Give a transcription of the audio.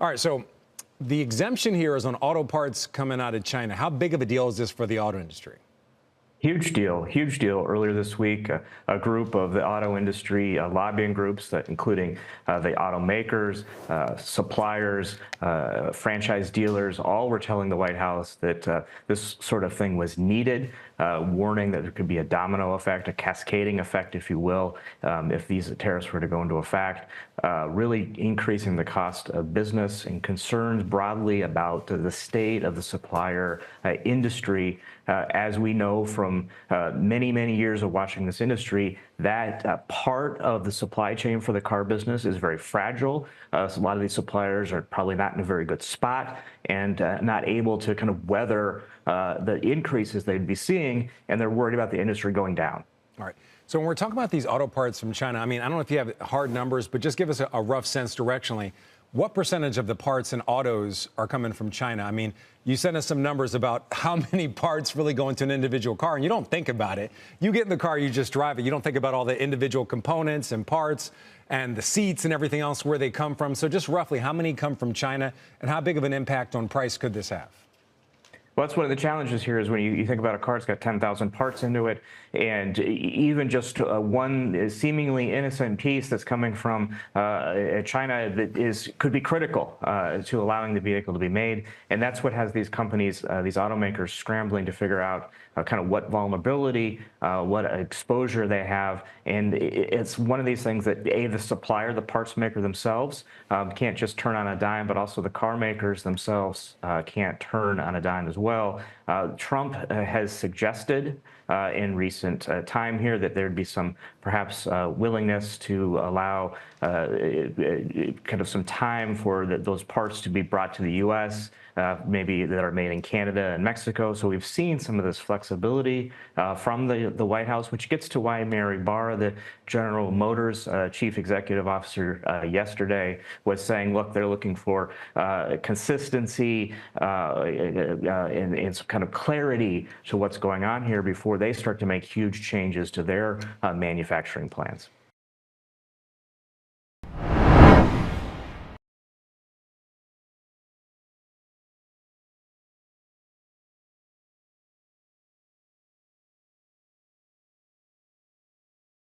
All right, so the exemption here is on auto parts coming out of China. How big of a deal is this for the auto industry? Huge deal, huge deal. Earlier this week, a group of the auto industry lobbying groups, including the automakers, suppliers, franchise dealers, all were telling the White House that this sort of thing was needed, warning that there could be a domino effect, a cascading effect, if you will, if these tariffs were to go into effect, really increasing the cost of business and concerns broadly about the state of the supplier industry. As we know from many, many years of watching this industry, that part of the supply chain for the car business is very fragile. So a lot of these suppliers are probably not in a very good spot and not able to kind of weather the increases they'd be seeing, and they're worried about the industry going down. All right. So when we're talking about these auto parts from China, I mean, I don't know if you have hard numbers, but just give us a rough sense directionally. What percentage of the parts in autos are coming from China? I mean, you sent us some numbers about how many parts really go into an individual car, and you don't think about it. You get in the car, you just drive it. You don't think about all the individual components and parts and the seats and everything else, where they come from. So just roughly, how many come from China, and how big of an impact on price could this have? Well, that's one of the challenges here is when you think about a car, it's got 10,000 parts into it, and even just one seemingly innocent piece that's coming from China that could be critical to allowing the vehicle to be made. And that's what has these companies, these automakers, scrambling to figure out kind of what vulnerability, what exposure they have. And it's one of these things that, the supplier, the parts maker themselves, can't just turn on a dime, but also the car makers themselves can't turn on a dime as well. Trump has suggested in recent time here that there'd be some perhaps willingness to allow kind of some time for those parts to be brought to the U.S., maybe that are made in Canada and Mexico. So we've seen some of this flexibility from the White House, which gets to why Mary Barra, the General Motors chief executive officer, yesterday was saying, look, they're looking for consistency and some kind of clarity to what's going on here before they start to make huge changes to their manufacturing plans.